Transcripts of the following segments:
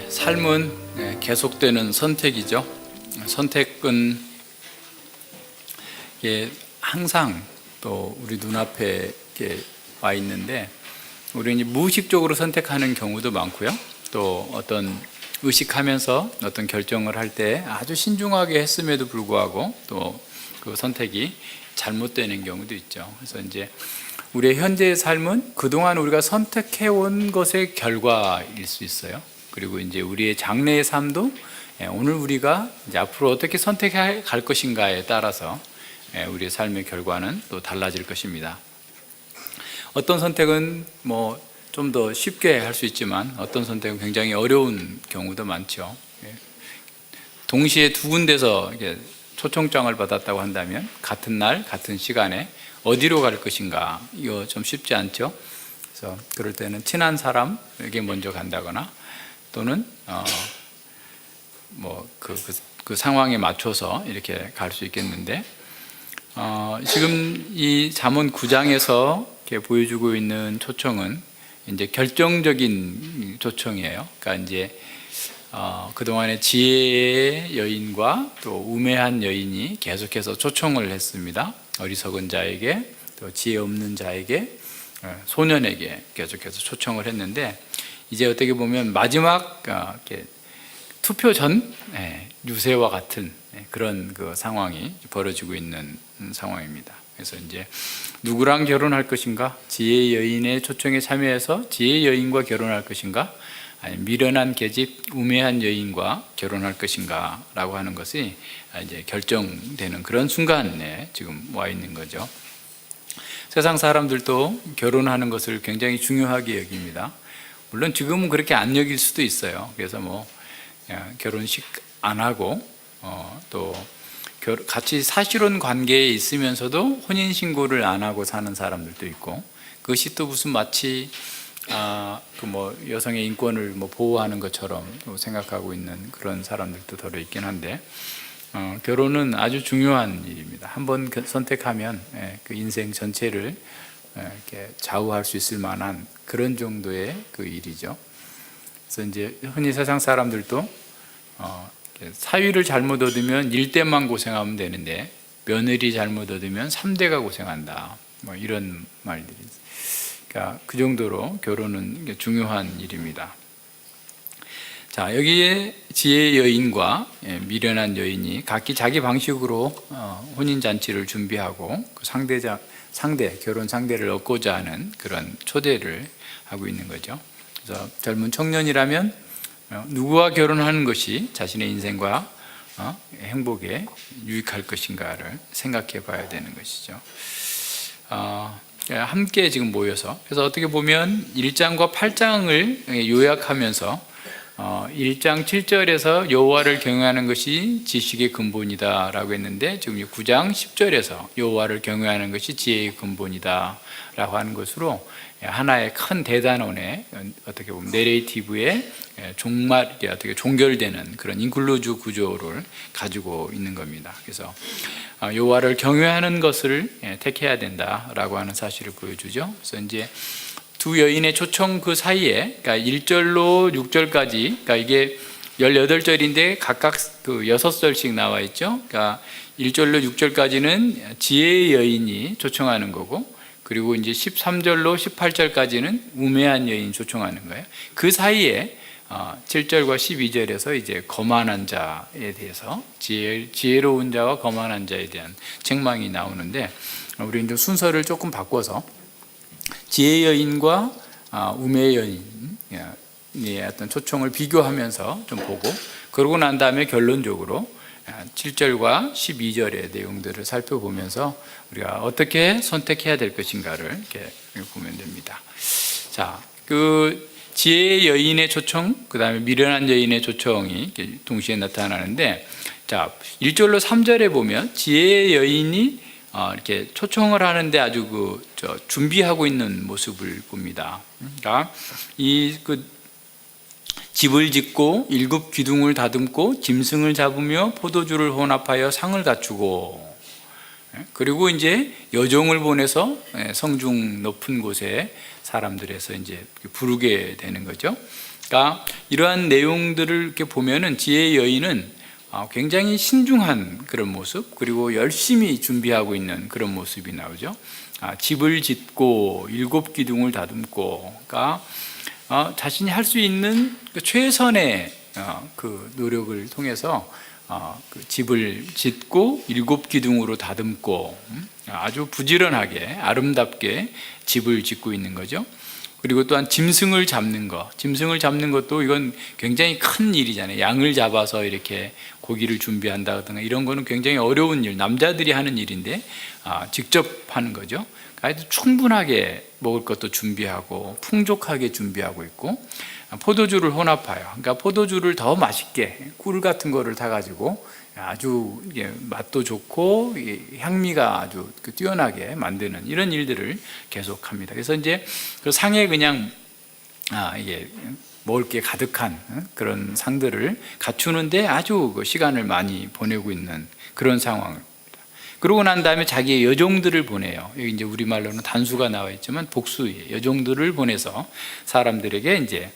삶은 계속되는 선택이죠. 선택은 항상 또 우리 눈앞에 와 있는데, 우리는 무의식적으로 선택하는 경우도 많고요. 또 어떤 의식하면서 어떤 결정을 할 때 아주 신중하게 했음에도 불구하고 또 그 선택이 잘못되는 경우도 있죠. 그래서 이제 우리의 현재의 삶은 그동안 우리가 선택해온 것의 결과일 수 있어요. 그리고 이제 우리의 장래의 삶도 오늘 우리가 이제 앞으로 어떻게 선택해 갈 것인가에 따라서 우리의 삶의 결과는 또 달라질 것입니다. 어떤 선택은 좀 더 쉽게 할 수 있지만 어떤 선택은 굉장히 어려운 경우도 많죠. 동시에 두 군데서 초청장을 받았다고 한다면 같은 날 같은 시간에 어디로 갈 것인가, 이거 좀 쉽지 않죠. 그래서 그럴 때는 친한 사람에게 먼저 간다거나 또는 그 상황에 맞춰서 이렇게 갈 수 있겠는데, 지금 이 잠언 9장에서 이렇게 보여주고 있는 초청은 이제 결정적인 초청이에요. 그러니까 이제 그동안의 지혜의 여인과 또 우매한 여인이 계속해서 초청을 했습니다. 어리석은 자에게, 또 지혜 없는 자에게, 소년에게 계속해서 초청을 했는데, 이제 어떻게 보면 마지막 투표 전 유세와 같은 그런 그 상황이 벌어지고 있는 상황입니다. 그래서 이제 누구랑 결혼할 것인가? 지혜의 여인의 초청에 참여해서 지혜의 여인과 결혼할 것인가? 아니 미련한 계집 우매한 여인과 결혼할 것인가? 라고 하는 것이 이제 결정되는 그런 순간에 지금 와 있는 거죠. 세상 사람들도 결혼하는 것을 굉장히 중요하게 여깁니다. 물론 지금은 그렇게 안 여길 수도 있어요. 그래서 결혼식 안 하고 또 같이 사실혼 관계에 있으면서도 혼인신고를 안 하고 사는 사람들도 있고, 그것이 또 무슨 마치 여성의 인권을 보호하는 것처럼 생각하고 있는 그런 사람들도 더러 있긴 한데, 결혼은 아주 중요한 일입니다. 한번 선택하면 그 인생 전체를 이렇게 좌우할 수 있을 만한 그런 정도의 그 일이죠. 그래서 이제 흔히 세상 사람들도 사위를 잘못 얻으면 1대만 고생하면 되는데 며느리 잘못 얻으면 3대가 고생한다, 이런 말들이. 그러니까 그 정도로 결혼은 중요한 일입니다. 자, 여기에 지혜의 여인과 미련한 여인이 각기 자기 방식으로 혼인잔치를 준비하고 그 결혼 상대를 얻고자 하는 그런 초대를 하고 있는 거죠. 그래서 젊은 청년이라면 누구와 결혼하는 것이 자신의 인생과 행복에 유익할 것인가를 생각해 봐야 되는 것이죠. 함께 지금 모여서, 그래서 어떻게 보면 1장과 8장을 요약하면서 1장 7절에서 여호와를 경외하는 것이 지식의 근본이다 라고 했는데, 지금 9장 10절에서 여호와를 경외하는 것이 지혜의 근본이다 라고 하는 것으로 하나의 큰 대단원의 어떻게 보면 내레이티브의 종말이 어떻게 종결되는 그런 인클루즈 구조를 가지고 있는 겁니다. 그래서 여호와를 경외하는 것을 택해야 된다라고 하는 사실을 보여주죠. 그래서 이제 두 여인의 초청 그 사이에, 그러니까 1절로 6절까지, 그러니까 이게 18절인데 각각 그 6절씩 나와 있죠. 그러니까 1절로 6절까지는 지혜의 여인이 초청하는 거고, 그리고 이제 13절로 18절까지는 우매한 여인 초청하는 거예요. 그 사이에 7절과 12절에서 이제 거만한 자에 대해서 지혜로운 자와 거만한 자에 대한 책망이 나오는데, 우리 이제 순서를 조금 바꿔서 지혜의 여인과 우매의 여인의 어떤 초청을 비교하면서 좀 보고, 그러고 난 다음에 결론적으로 7절과 12절의 내용들을 살펴보면서 우리가 어떻게 선택해야 될 것인가를 이렇게 보면 됩니다. 자, 그 지혜의 여인의 초청, 그 다음에 미련한 여인의 초청이 동시에 나타나는데, 자, 1절로 3절에 보면 지혜의 여인이 이렇게 초청을 하는데 아주 준비하고 있는 모습을 봅니다. 그러니까 집을 짓고 일곱 기둥을 다듬고 짐승을 잡으며 포도주를 혼합하여 상을 갖추고, 그리고 이제 여종을 보내서 성중 높은 곳에 사람들에서 이제 부르게 되는 거죠. 그러니까 이러한 내용들을 이렇게 보면은 지혜의 여인은 굉장히 신중한 그런 모습, 그리고 열심히 준비하고 있는 그런 모습이 나오죠. 집을 짓고 일곱 기둥을 다듬고, 그러니까 자신이 할 수 있는 최선의 그 노력을 통해서 그 집을 짓고 일곱 기둥으로 다듬고, 아주 부지런하게 아름답게 집을 짓고 있는 거죠. 그리고 또한 짐승을 잡는 것, 짐승을 잡는 것도 이건 굉장히 큰 일이잖아요. 양을 잡아서 이렇게 고기를 준비한다든가 이런 거는 굉장히 어려운 일, 남자들이 하는 일인데 직접 하는 거죠. 아주 충분하게 먹을 것도 준비하고 풍족하게 준비하고 있고, 포도주를 혼합하여, 그러니까 포도주를 더 맛있게 꿀 같은 거를 타가지고 아주 맛도 좋고 향미가 아주 뛰어나게 만드는 이런 일들을 계속합니다. 그래서 이제 그 상에 그냥 이게 먹을 게 가득한 그런 상들을 갖추는데 아주 시간을 많이 보내고 있는 그런 상황입니다. 그러고 난 다음에 자기의 여종들을 보내요. 여기 이제 우리말로는 단수가 나와 있지만 복수의 여종들을 보내서 사람들에게 이제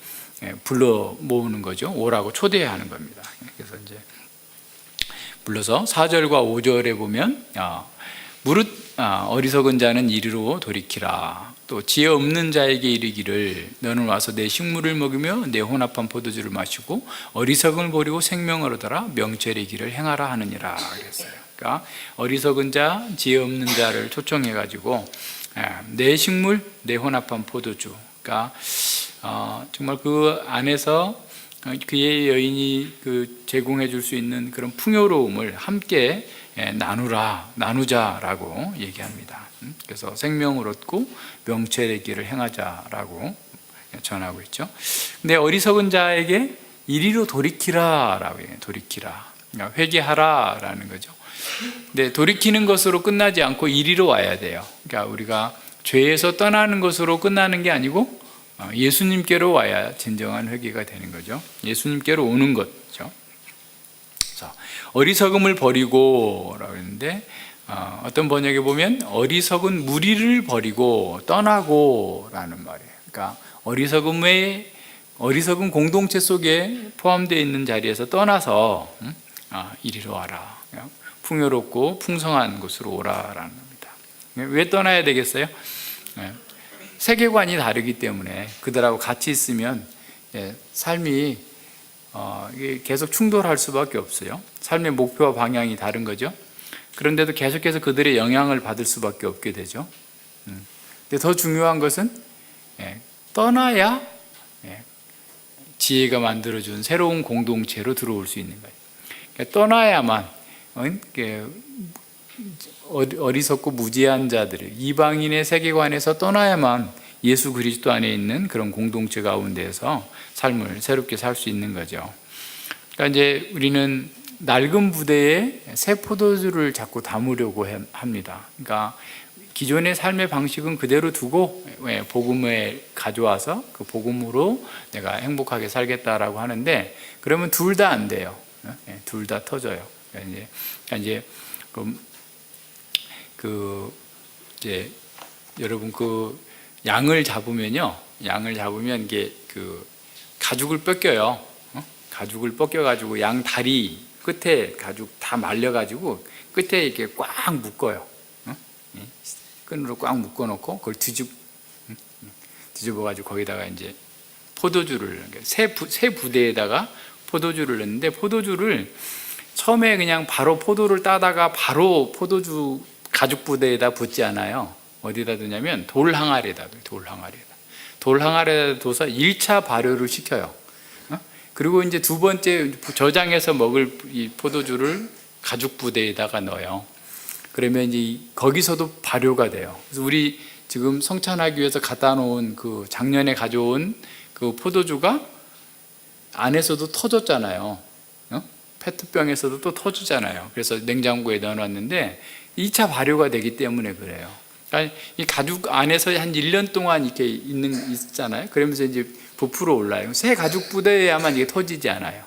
불러 모으는 거죠. 오라고 초대하는 겁니다. 그래서 이제 불러서 4절과 5절에 보면 무릇 어리석은 자는 이리로 돌이키라. 또 지혜 없는 자에게 이르기를 너는 와서 내 식물을 먹으며 내 혼합한 포도주를 마시고 어리석음을 버리고 생명을 얻어라. 명철의 길을 행하라 하느니라 그랬어요. 그러니까 어리석은 자, 지혜 없는 자를 초청해 가지고 내 식물, 내 혼합한 포도주, 그러니까 정말 그 안에서 그의 여인이 그 제공해 줄 수 있는 그런 풍요로움을 함께 나누자라고 얘기합니다. 그래서 생명을 얻고 명철의 길을 행하자라고 전하고 있죠. 근데 어리석은 자에게 이리로 돌이키라라고 해요. 돌이키라, 회개하라라는 거죠. 근데 돌이키는 것으로 끝나지 않고 이리로 와야 돼요. 그러니까 우리가 죄에서 떠나는 것으로 끝나는 게 아니고 예수님께로 와야 진정한 회개가 되는 거죠. 예수님께로 오는 거죠. 자, 어리석음을 버리고 라고 했는데 어떤 번역에 보면 어리석은 무리를 버리고 떠나고 라는 말이에요. 그러니까 어리석은 공동체 속에 포함되어 있는 자리에서 떠나서 이리로 와라, 풍요롭고 풍성한 곳으로 오라라는 겁니다. 왜 떠나야 되겠어요? 세계관이 다르기 때문에 그들하고 같이 있으면 삶이 계속 충돌할 수밖에 없어요. 삶의 목표와 방향이 다른 거죠. 그런데도 계속해서 그들의 영향을 받을 수밖에 없게 되죠. 근데 더 중요한 것은 떠나야 지혜가 만들어준 새로운 공동체로 들어올 수 있는 거예요. 그러니까 떠나야만 어리석고 무지한 자들을 이방인의 세계관에서 떠나야만 예수 그리스도 안에 있는 그런 공동체 가운데에서 삶을 새롭게 살 수 있는 거죠. 그러니까 이제 우리는 낡은 부대에 새 포도주를 자꾸 담으려고 합니다. 그러니까 기존의 삶의 방식은 그대로 두고 복음에 가져와서 그 복음으로 내가 행복하게 살겠다라고 하는데, 그러면 둘 다 안 돼요. 둘 다 터져요. 그러니까 이제 이제 여러분 그 양을 잡으면요, 양을 잡으면 이게 그 가죽을 벗겨요. 가죽을 벗겨가지고 양 다리 끝에 가죽 다 말려가지고 끝에 이렇게 꽉 묶어요. 끈으로 꽉 묶어놓고 그걸 뒤집어가지고 거기다가 이제 포도주를 새 부대에다가 포도주를 넣는데, 포도주를 처음에 그냥 바로 포도를 따다가 바로 포도주 가죽 부대에다 붓지 않아요. 어디다 두냐면 돌 항아리에다 둬서 1차 발효를 시켜요. 그리고 이제 두 번째 저장해서 먹을 이 포도주를 가죽 부대에다가 넣어요. 그러면 이제 거기서도 발효가 돼요. 그래서 우리 지금 성찬하기 위해서 갖다 놓은 그 작년에 가져온 그 포도주가 안에서도 터졌잖아요. 페트병에서도 또 터지잖아요. 그래서 냉장고에 넣어놨는데 2차 발효가 되기 때문에 그래요. 그러니까 이 가죽 안에서 한 1년 동안 이렇게 있잖아요. 그러면서 이제 부풀어 올라요. 새 가죽 부대에야만 이게 터지지 않아요.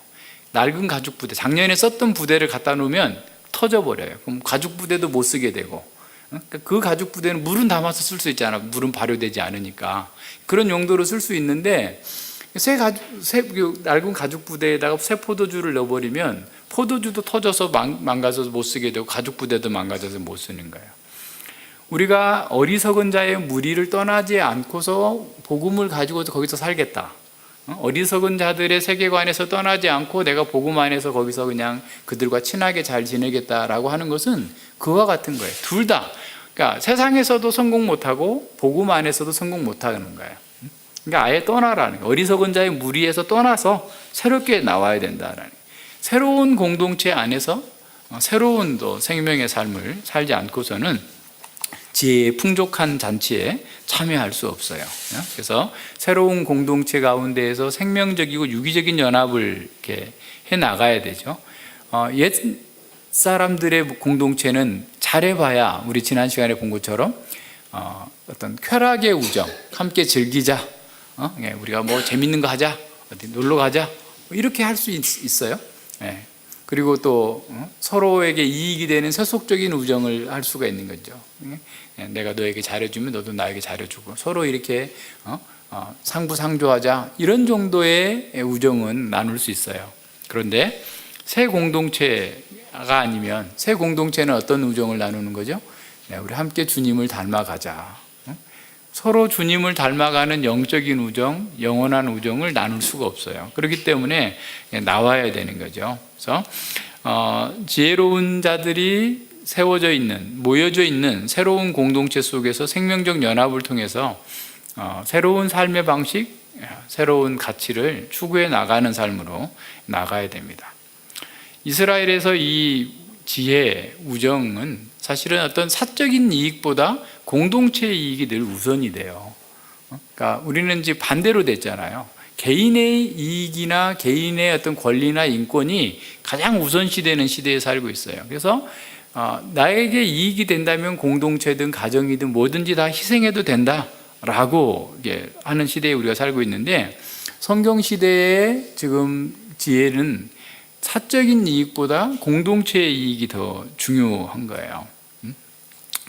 낡은 가죽 부대, 작년에 썼던 부대를 갖다 놓으면 터져 버려요. 그럼 가죽 부대도 못 쓰게 되고, 그러니까 그 가죽 부대는 물은 담아서 쓸 수 있잖아. 물은 발효되지 않으니까 그런 용도로 쓸 수 있는데, 낡은 가죽 부대에다가 새 포도주를 넣어버리면 포도주도 터져서 망가져서 못 쓰게 되고 가죽 부대도 망가져서 못 쓰는 거예요. 우리가 어리석은 자의 무리를 떠나지 않고서 복음을 가지고도 거기서 살겠다. 어리석은 자들의 세계관에서 떠나지 않고 내가 복음 안에서 거기서 그냥 그들과 친하게 잘 지내겠다라고 하는 것은 그와 같은 거예요. 둘 다. 그러니까 세상에서도 성공 못하고 복음 안에서도 성공 못하는 거예요. 그러니까 아예 떠나라는 거예요. 어리석은 자의 무리에서 떠나서 새롭게 나와야 된다라는 거예요. 새로운 공동체 안에서 새로운 또 생명의 삶을 살지 않고서는 지혜의 풍족한 잔치에 참여할 수 없어요. 그래서 새로운 공동체 가운데에서 생명적이고 유기적인 연합을 이렇게 해 나가야 되죠. 옛 사람들의 공동체는 잘해봐야 우리 지난 시간에 본 것처럼 어떤 쾌락의 우정, 함께 즐기자, 우리가 뭐 재밌는 거 하자, 어디 놀러 가자, 이렇게 할 수 있어요. 그리고 또 서로에게 이익이 되는 세속적인 우정을 할 수가 있는 거죠. 내가 너에게 잘해주면 너도 나에게 잘해주고 서로 이렇게 상부상조하자, 이런 정도의 우정은 나눌 수 있어요. 그런데 새 공동체가 아니면, 새 공동체는 어떤 우정을 나누는 거죠? 우리 함께 주님을 닮아가자. 서로 주님을 닮아가는 영적인 우정, 영원한 우정을 나눌 수가 없어요. 그렇기 때문에 나와야 되는 거죠. 그래서 지혜로운 자들이 세워져 있는, 모여져 있는 새로운 공동체 속에서 생명적 연합을 통해서 새로운 삶의 방식, 새로운 가치를 추구해 나가는 삶으로 나가야 됩니다. 이스라엘에서 이 지혜, 우정은 사실은 어떤 사적인 이익보다 공동체의 이익이 늘 우선이 돼요. 그러니까 우리는 이제 반대로 됐잖아요. 개인의 이익이나 개인의 어떤 권리나 인권이 가장 우선시되는 시대에 살고 있어요. 그래서 나에게 이익이 된다면 공동체든 가정이든 뭐든지 다 희생해도 된다라고 하는 시대에 우리가 살고 있는데, 성경 시대의 지금 지혜는 사적인 이익보다 공동체의 이익이 더 중요한 거예요.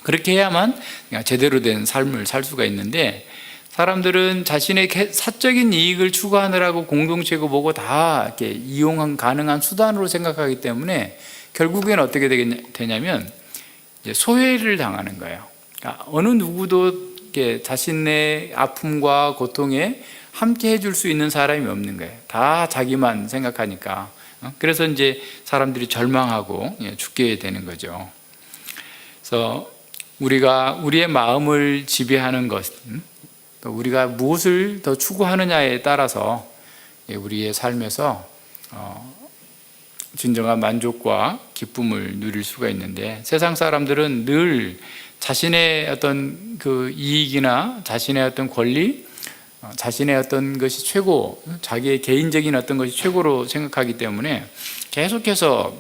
그렇게 해야만 제대로 된 삶을 살 수가 있는데, 사람들은 자신의 사적인 이익을 추구하느라고 공동체고 뭐고 다 이렇게 이용 가능한 수단으로 생각하기 때문에 결국엔 어떻게 되냐면 소외를 당하는 거예요. 그러니까 어느 누구도 자신의 아픔과 고통에 함께 해줄 수 있는 사람이 없는 거예요. 다 자기만 생각하니까. 그래서 이제 사람들이 절망하고 죽게 되는 거죠. 그래서 우리가 우리의 마음을 지배하는 것, 우리가 무엇을 더 추구하느냐에 따라서 우리의 삶에서 진정한 만족과 기쁨을 누릴 수가 있는데, 세상 사람들은 늘 자신의 어떤 그 이익이나 자신의 어떤 권리, 자신의 어떤 것이 최고, 자기의 개인적인 어떤 것이 최고로 생각하기 때문에 계속해서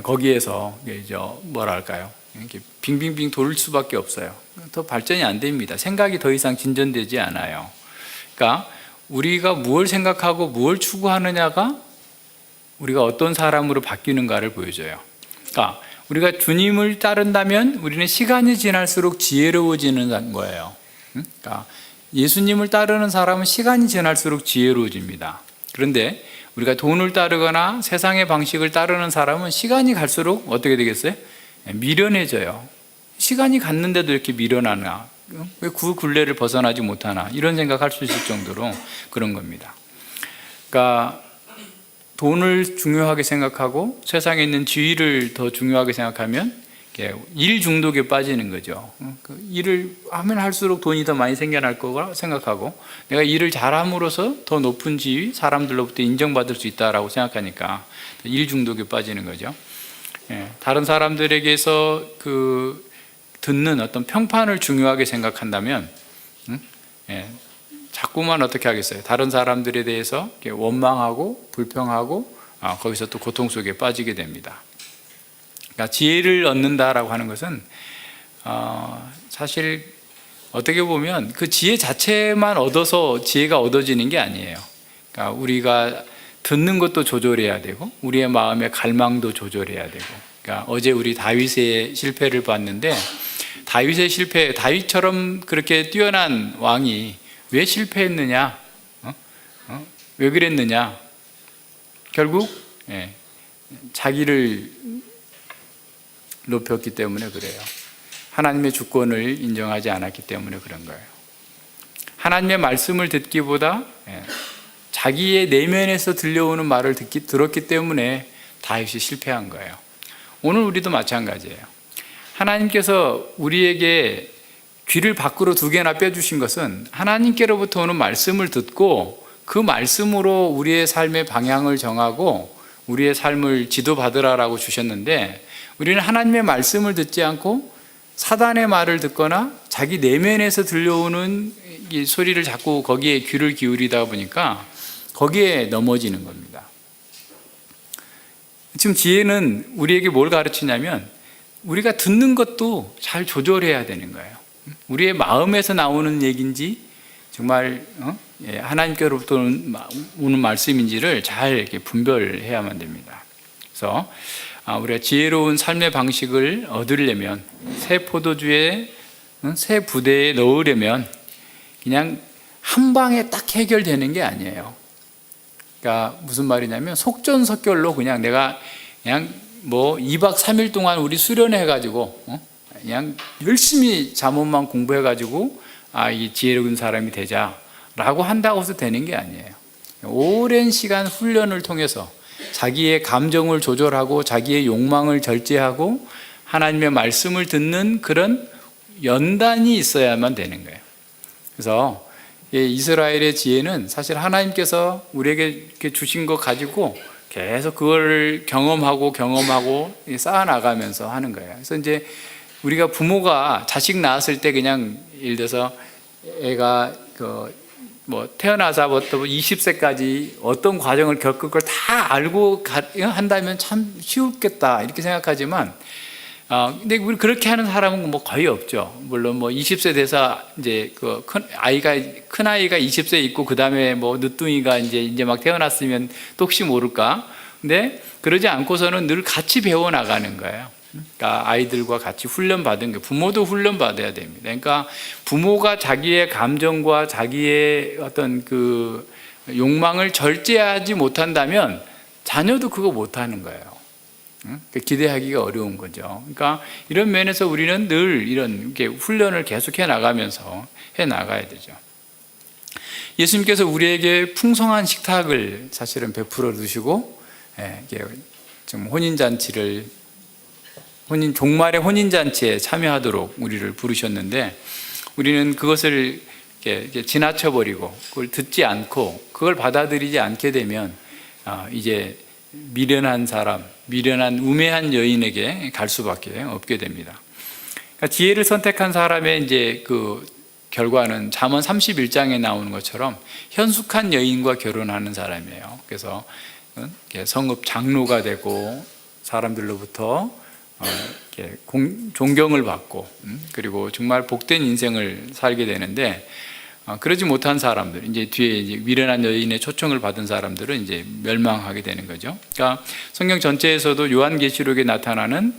거기에서 뭐랄까요, 이렇게 빙빙빙 돌 수밖에 없어요. 더 발전이 안 됩니다. 생각이 더 이상 진전되지 않아요. 그러니까 우리가 무엇을 생각하고 무엇을 추구하느냐가 우리가 어떤 사람으로 바뀌는가를 보여줘요. 그러니까 우리가 주님을 따른다면 우리는 시간이 지날수록 지혜로워지는 거예요. 그러니까 예수님을 따르는 사람은 시간이 지날수록 지혜로워집니다. 그런데 우리가 돈을 따르거나 세상의 방식을 따르는 사람은 시간이 갈수록 어떻게 되겠어요? 미련해져요. 시간이 갔는데도 이렇게 미련하나? 왜 그 굴레를 벗어나지 못하나? 이런 생각할 수 있을 정도로 그런 겁니다. 그러니까 돈을 중요하게 생각하고 세상에 있는 지위를 더 중요하게 생각하면 일 중독에 빠지는 거죠. 일을 하면 할수록 돈이 더 많이 생겨날 거라 생각하고, 내가 일을 잘함으로써 더 높은 지위, 사람들로부터 인정받을 수 있다라고 생각하니까 일 중독에 빠지는 거죠. 다른 사람들에게서 듣는 어떤 평판을 중요하게 생각한다면 자꾸만 어떻게 하겠어요? 다른 사람들에 대해서 원망하고 불평하고 거기서 또 고통 속에 빠지게 됩니다. 그러니까 지혜를 얻는다라고 하는 것은 사실 어떻게 보면 그 지혜 자체만 얻어서 지혜가 얻어지는 게 아니에요. 그러니까 우리가 듣는 것도 조절해야 되고 우리의 마음의 갈망도 조절해야 되고. 그러니까 어제 우리 다윗의 실패를 봤는데 다윗의 실패, 다윗처럼 그렇게 뛰어난 왕이 왜 실패했느냐? 왜 그랬느냐? 결국 자기를 높였기 때문에 그래요. 하나님의 주권을 인정하지 않았기 때문에 그런 거예요. 하나님의 말씀을 듣기보다 자기의 내면에서 들려오는 말을 들었기 때문에 다윗이 실패한 거예요. 오늘 우리도 마찬가지예요. 하나님께서 우리에게 귀를 밖으로 2개나 빼주신 것은 하나님께로부터 오는 말씀을 듣고 그 말씀으로 우리의 삶의 방향을 정하고 우리의 삶을 지도받으라라고 주셨는데, 우리는 하나님의 말씀을 듣지 않고 사단의 말을 듣거나 자기 내면에서 들려오는 이 소리를 자꾸 거기에 귀를 기울이다 보니까 거기에 넘어지는 겁니다. 지금 지혜는 우리에게 뭘 가르치냐면 우리가 듣는 것도 잘 조절해야 되는 거예요. 우리의 마음에서 나오는 얘기인지 정말 하나님께로부터 오는 말씀인지를 잘 이렇게 분별해야만 됩니다. 그래서 우리가 지혜로운 삶의 방식을 얻으려면, 새 포도주에 새 부대에 넣으려면 그냥 한 방에 딱 해결되는 게 아니에요. 그러니까 무슨 말이냐면 속전속결로 그냥 내가 그냥 뭐 2박 3일 동안 우리 수련해가지고 그냥 열심히 잠언만 공부해가지고 이 지혜로운 사람이 되자라고 한다고 해서 되는 게 아니에요. 오랜 시간 훈련을 통해서 자기의 감정을 조절하고 자기의 욕망을 절제하고 하나님의 말씀을 듣는 그런 연단이 있어야만 되는 거예요. 그래서 이스라엘의 지혜는 사실 하나님께서 우리에게 이렇게 주신 거 가지고 계속 그걸 경험하고 쌓아나가면서 하는 거예요. 그래서 이제 우리가 부모가 자식 낳았을 때 그냥 예를 들어서 애가 태어나서부터 20세까지 어떤 과정을 겪을 걸 다 알고 한다면 참 쉬웠겠다 이렇게 생각하지만, 근데 우리 그렇게 하는 사람은 뭐 거의 없죠. 물론 뭐 20세 돼서 이제 큰 아이가 20세 있고 그 다음에 뭐 늦둥이가 이제 막 태어났으면 또 혹시 모를까. 근데 그러지 않고서는 늘 같이 배워 나가는 거예요. 그러니까 아이들과 같이 훈련받은 게, 부모도 훈련받아야 됩니다. 그러니까 부모가 자기의 감정과 자기의 어떤 그 욕망을 절제하지 못한다면 자녀도 그거 못하는 거예요. 기대하기가 어려운 거죠. 그러니까 이런 면에서 우리는 늘 이런 훈련을 계속해 나가면서 해 나가야 되죠. 예수님께서 우리에게 풍성한 식탁을 사실은 베풀어 두시고, 지금 종말의 혼인잔치에 참여하도록 우리를 부르셨는데, 우리는 그것을 이렇게 지나쳐버리고 그걸 듣지 않고 그걸 받아들이지 않게 되면 이제 미련한 우매한 여인에게 갈 수밖에 없게 됩니다. 그러니까 지혜를 선택한 사람의 이제 그 결과는 잠언 31장에 나오는 것처럼 현숙한 여인과 결혼하는 사람이에요. 그래서 성읍 장로가 되고 사람들로부터 존경을 받고, 그리고 정말 복된 인생을 살게 되는데, 그러지 못한 사람들, 이제 뒤에 이제 미련한 여인의 초청을 받은 사람들은 이제 멸망하게 되는 거죠. 그러니까 성경 전체에서도 요한계시록에 나타나는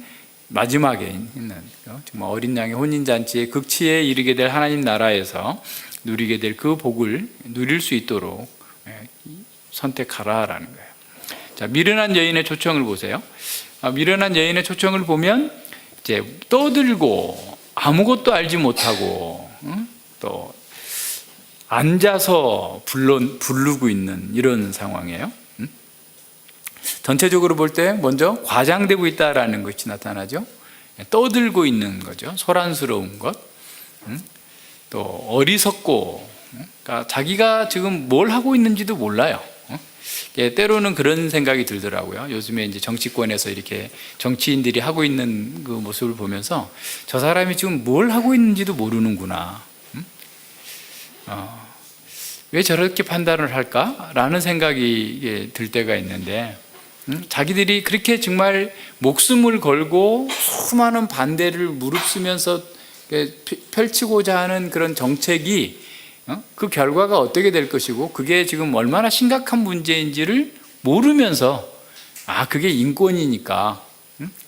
마지막에 있는 정말 어린 양의 혼인잔치의 극치에 이르게 될 하나님 나라에서 누리게 될 그 복을 누릴 수 있도록 선택하라라는 거예요. 자, 미련한 여인의 초청을 보세요. 미련한 여인의 초청을 보면 이제 떠들고 아무것도 알지 못하고 또 앉아서 부르고 있는 이런 상황이에요. 전체적으로 볼 때 먼저 과장되고 있다라는 것이 나타나죠. 떠들고 있는 거죠. 소란스러운 것, 또 어리석고, 그러니까 자기가 지금 뭘 하고 있는지도 몰라요. 때로는 그런 생각이 들더라고요. 요즘에 이제 정치권에서 이렇게 정치인들이 하고 있는 그 모습을 보면서 저 사람이 지금 뭘 하고 있는지도 모르는구나. 왜 저렇게 판단을 할까라는 생각이 들 때가 있는데, 자기들이 그렇게 정말 목숨을 걸고 수많은 반대를 무릅쓰면서 펼치고자 하는 그런 정책이 그 결과가 어떻게 될 것이고 그게 지금 얼마나 심각한 문제인지를 모르면서 그게 인권이니까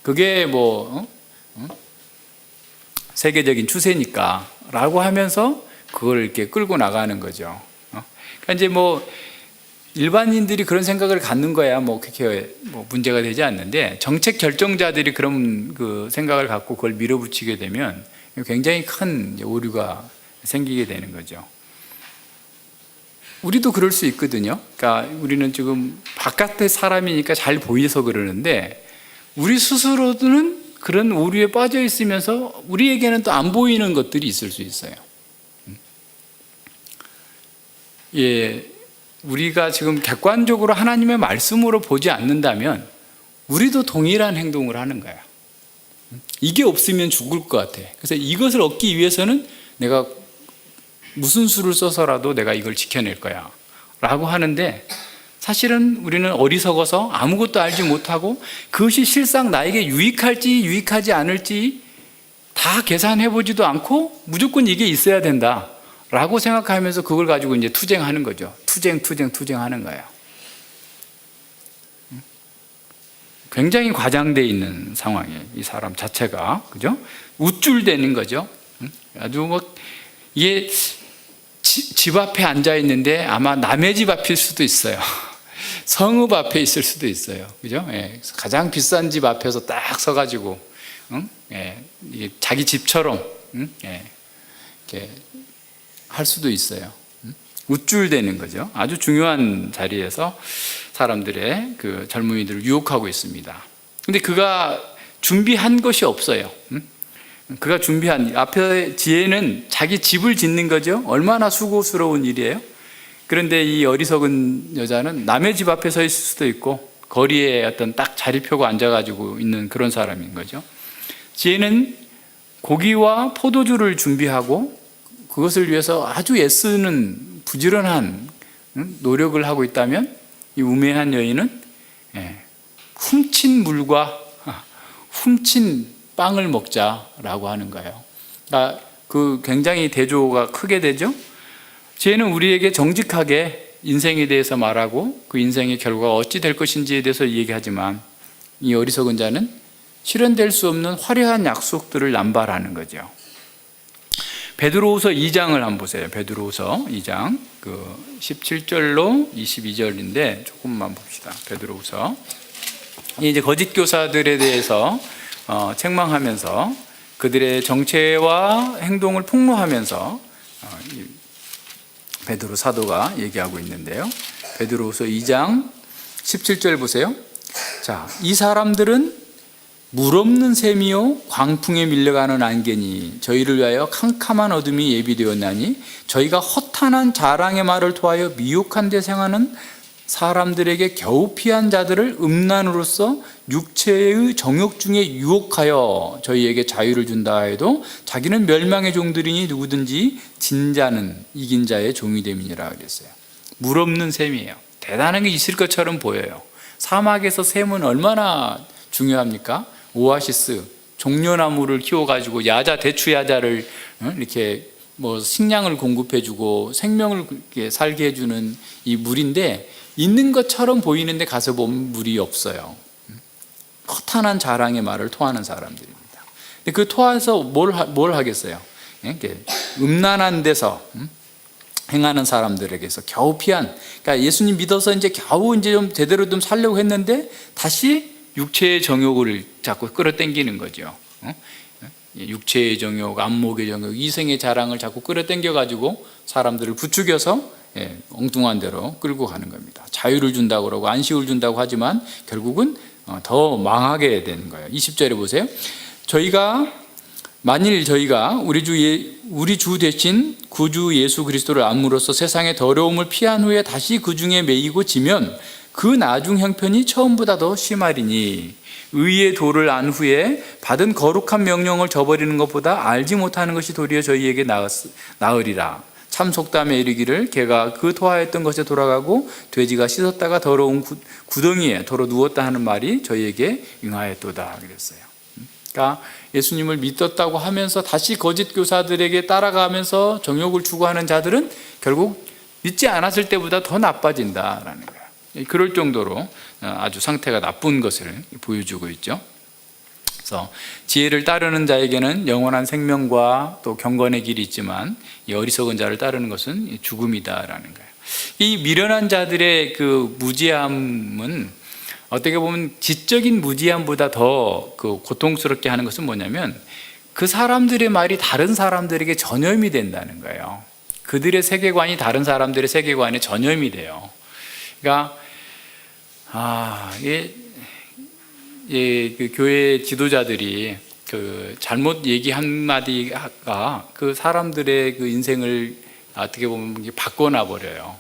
그게 세계적인 추세니까 라고 하면서 그걸 이렇게 끌고 나가는 거죠. 그러니까 이제 일반인들이 그런 생각을 갖는 거야 그렇게 문제가 되지 않는데 정책 결정자들이 그런 그 생각을 갖고 그걸 밀어붙이게 되면 굉장히 큰 오류가 생기게 되는 거죠. 우리도 그럴 수 있거든요. 그러니까 우리는 지금 바깥의 사람이니까 잘 보여서 그러는데 우리 스스로는 그런 오류에 빠져 있으면서 우리에게는 또 안 보이는 것들이 있을 수 있어요. 우리가 지금 객관적으로 하나님의 말씀으로 보지 않는다면 우리도 동일한 행동을 하는 거야. 이게 없으면 죽을 것 같아. 그래서 이것을 얻기 위해서는 내가 무슨 수를 써서라도 내가 이걸 지켜낼 거야 라고 하는데 사실은 우리는 어리석어서 아무것도 알지 못하고 그것이 실상 나에게 유익할지 유익하지 않을지 다 계산해보지도 않고 무조건 이게 있어야 된다 라고 생각하면서 그걸 가지고 이제 투쟁하는 거죠. 투쟁하는 거예요. 굉장히 과장되어 있는 상황이에요. 이 사람 자체가. 그죠? 우쭐대는 거죠. 아주 이게 집 앞에 앉아 있는데 아마 남의 집 앞일 수도 있어요. 성읍 앞에 있을 수도 있어요. 그죠? 가장 비싼 집 앞에서 딱 서가지고, 이게 자기 집처럼, 이렇게 할 수도 있어요. 우쭐대는 거죠. 아주 중요한 자리에서 사람들의 그 젊은이들을 유혹하고 있습니다. 근데 그가 준비한 것이 없어요. 그가 준비한 앞에 지혜는 자기 집을 짓는 거죠. 얼마나 수고스러운 일이에요. 그런데 이 어리석은 여자는 남의 집 앞에 서 있을 수도 있고 거리에 어떤 딱 자리 펴고 앉아가지고 있는 그런 사람인 거죠. 지혜는 고기와 포도주를 준비하고 그것을 위해서 아주 애쓰는 부지런한 노력을 하고 있다면 이 우매한 여인은 훔친 물과 훔친 빵을 먹자라고 하는 거예요. 그러니까 그 굉장히 대조가 크게 되죠. 지혜는 우리에게 정직하게 인생에 대해서 말하고 그 인생의 결과가 어찌 될 것인지에 대해서 얘기하지만 이 어리석은 자는 실현될 수 없는 화려한 약속들을 남발하는 거죠. 베드로후서 2장을 한번 보세요. 베드로후서 2장 17절로 22절인데 조금만 봅시다. 베드로후서 이제 거짓 교사들에 대해서 책망하면서 그들의 정체와 행동을 폭로하면서 베드로 사도가 얘기하고 있는데요. 베드로후서 2장 17절 보세요. 자, 이 사람들은 물 없는 샘이요 광풍에 밀려가는 안개니 저희를 위하여 캄캄한 어둠이 예비되었나니 저희가 허탄한 자랑의 말을 토하여 미혹한 데 생하는 사람들에게 겨우 피한 자들을 음란으로서 육체의 정욕 중에 유혹하여 저희에게 자유를 준다 해도 자기는 멸망의 종들이니 누구든지 진자는 이긴 자의 종이 됨이니라 그랬어요. 물 없는 샘이에요. 대단한 게 있을 것처럼 보여요. 사막에서 샘은 얼마나 중요합니까? 오아시스, 종려나무를 키워가지고 대추 야자를 이렇게 식량을 공급해주고 생명을 살게 해주는 이 물인데 있는 것처럼 보이는데 가서 보면 물이 없어요. 허탄한 자랑의 말을 토하는 사람들입니다. 근데 그 토해서 뭘 하겠어요? 음란한 데서 행하는 사람들에게서 겨우 피한, 그러니까 예수님 믿어서 이제 겨우 이제 좀 제대로 좀 살려고 했는데 다시 육체의 정욕을 자꾸 끌어당기는 거죠. 육체의 정욕, 안목의 정욕, 이생의 자랑을 자꾸 끌어당겨가지고 사람들을 부추겨서 엉뚱한 대로 끌고 가는 겁니다. 자유를 준다고 그러고 안식을 준다고 하지만 결국은 더 망하게 되는 거예요. 20절에 보세요. 만일 저희가 우리 주 대신 구주 예수 그리스도를 안므로써 세상의 더러움을 피한 후에 다시 그 중에 매이고 지면 그 나중 형편이 처음보다 더 심하리니 의의 도를 안 후에 받은 거룩한 명령을 저버리는 것보다 알지 못하는 것이 도리어 저희에게 나으리라. 참 속담에 이르기를 개가 그 토하였던 것에 돌아가고 돼지가 씻었다가 더러운 구덩이에 더러 누웠다 하는 말이 저희에게 응하였도다 그랬어요. 그러니까 예수님을 믿었다고 하면서 다시 거짓 교사들에게 따라가면서 정욕을 추구하는 자들은 결국 믿지 않았을 때보다 더 나빠진다라는 거예요. 그럴 정도로 아주 상태가 나쁜 것을 보여주고 있죠. 그래서 지혜를 따르는 자에게는 영원한 생명과 또 경건의 길이 있지만 이 어리석은 자를 따르는 것은 죽음이다라는 거예요. 이 미련한 자들의 그 무지함은 어떻게 보면 지적인 무지함보다 더 그 고통스럽게 하는 것은 뭐냐면 그 사람들의 말이 다른 사람들에게 전염이 된다는 거예요. 그들의 세계관이 다른 사람들의 세계관에 전염이 돼요. 그러니까 그 교회 지도자들이 그 잘못 얘기 한마디가 그 사람들의 그 인생을 어떻게 보면 바꿔놔 버려요.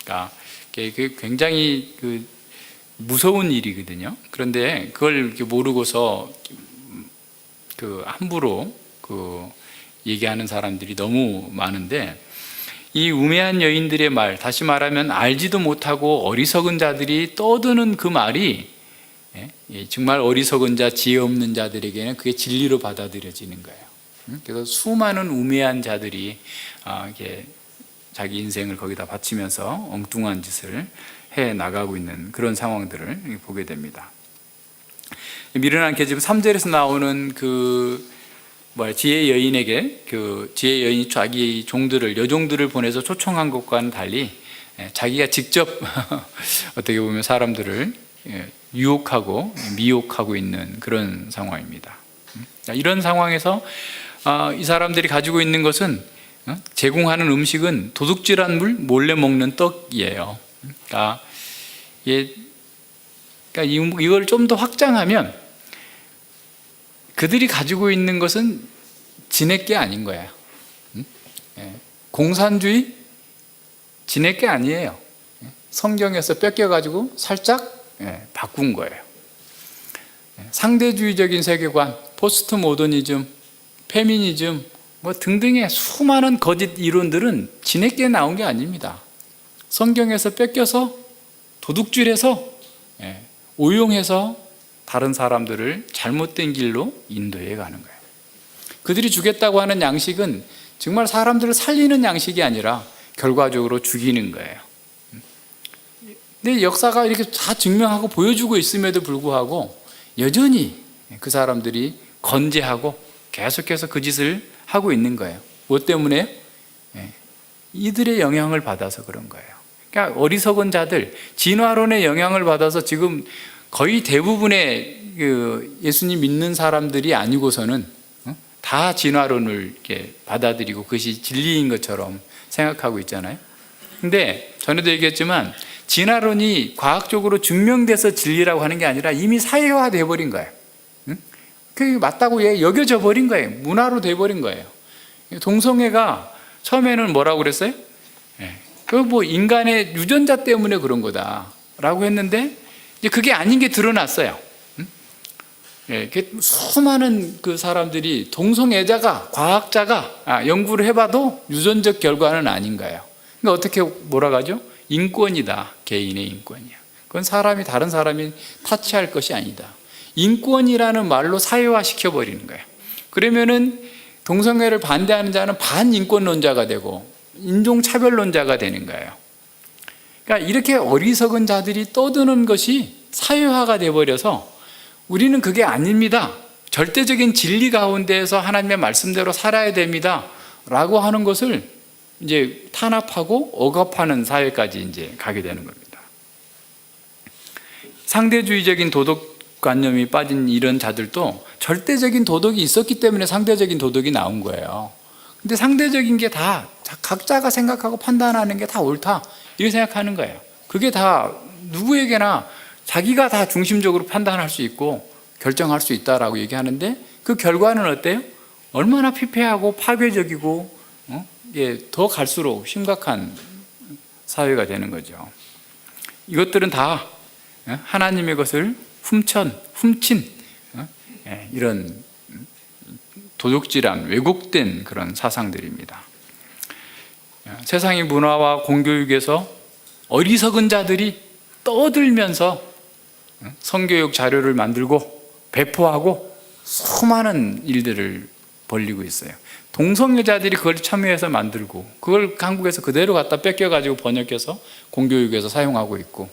그러니까 굉장히 그 무서운 일이거든요. 그런데 그걸 이렇게 모르고서 그 함부로 그 얘기하는 사람들이 너무 많은데, 이 우매한 여인들의 말, 다시 말하면 알지도 못하고 어리석은 자들이 떠드는 그 말이 정말 어리석은 자, 지혜 없는 자들에게는 그게 진리로 받아들여지는 거예요. 그래서 수많은 우매한 자들이 이렇게 자기 인생을 거기다 바치면서 엉뚱한 짓을 해 나가고 있는 그런 상황들을 보게 됩니다. 미련한 계집 3절에서 나오는 지혜 여인에게 지혜 여인이 자기 종들을, 여종들을 보내서 초청한 것과는 달리 자기가 직접 어떻게 보면 사람들을 유혹하고 미혹하고 있는 그런 상황입니다. 이런 상황에서 이 사람들이 가지고 있는 것은, 제공하는 음식은 도둑질한 물 몰래 먹는 떡이에요. 그러니까 이걸 좀 더 확장하면 그들이 가지고 있는 것은 지네 게 아닌 거예요. 공산주의 지네 게 아니에요. 성경에서 뺏겨가지고 살짝 바꾼 거예요. 상대주의적인 세계관, 포스트 모더니즘, 페미니즘 등등의 수많은 거짓 이론들은 지네 게 나온 게 아닙니다. 성경에서 뺏겨서 도둑질해서 오용해서 다른 사람들을 잘못된 길로 인도해 가는 거예요. 그들이 주겠다고 하는 양식은 정말 사람들을 살리는 양식이 아니라 결과적으로 죽이는 거예요. 근데 역사가 이렇게 다 증명하고 보여주고 있음에도 불구하고 여전히 그 사람들이 건재하고 계속해서 그 짓을 하고 있는 거예요. 무엇 때문에? 이들의 영향을 받아서 그런 거예요. 그러니까 어리석은 자들, 진화론의 영향을 받아서 지금 거의 대부분의 예수님 믿는 사람들이 아니고서는 다 진화론을 이렇게 받아들이고 그것이 진리인 것처럼 생각하고 있잖아요. 근데 전에도 얘기했지만 진화론이 과학적으로 증명돼서 진리라고 하는 게 아니라 이미 사회화돼 버린 거예요. 그게 맞다고 여겨져 버린 거예요. 문화로 돼 버린 거예요. 동성애가 처음에는 뭐라고 그랬어요? 인간의 유전자 때문에 그런 거다라고 했는데 이제 그게 아닌 게 드러났어요. 수많은 그 사람들이 동성애자가, 과학자가 연구를 해봐도 유전적 결과는 아닌 거예요. 그러니까 어떻게 뭐라고 하죠? 인권이다. 개인의 인권이야. 그건 사람이 다른 사람이 타치할 것이 아니다. 인권이라는 말로 사회화 시켜버리는 거예요. 그러면은 동성애를 반대하는 자는 반인권론자가 되고 인종차별론자가 되는 거예요. 그러니까 이렇게 어리석은 자들이 떠드는 것이 사회화가 되어버려서 우리는 그게 아닙니다. 절대적인 진리 가운데에서 하나님의 말씀대로 살아야 됩니다. 라고 하는 것을 이제 탄압하고 억압하는 사회까지 이제 가게 되는 겁니다. 상대주의적인 도덕관념이 빠진 이런 자들도 절대적인 도덕이 있었기 때문에 상대적인 도덕이 나온 거예요. 근데 상대적인 게 다 각자가 생각하고 판단하는 게 다 옳다 이렇게 생각하는 거예요. 그게 다 누구에게나 자기가 다 중심적으로 판단할 수 있고 결정할 수 있다라고 얘기하는데 그 결과는 어때요? 얼마나 피폐하고 파괴적이고 더 갈수록 심각한 사회가 되는 거죠. 이것들은 다 하나님의 것을 훔친 이런 도둑질한 왜곡된 그런 사상들입니다. 세상의 문화와 공교육에서 어리석은 자들이 떠들면서 성교육 자료를 만들고 배포하고 수많은 일들을 벌리고 있어요. 동성애자들이 그걸 참여해서 만들고 그걸 한국에서 그대로 갖다 뺏겨가지고 번역해서 공교육에서 사용하고 있고,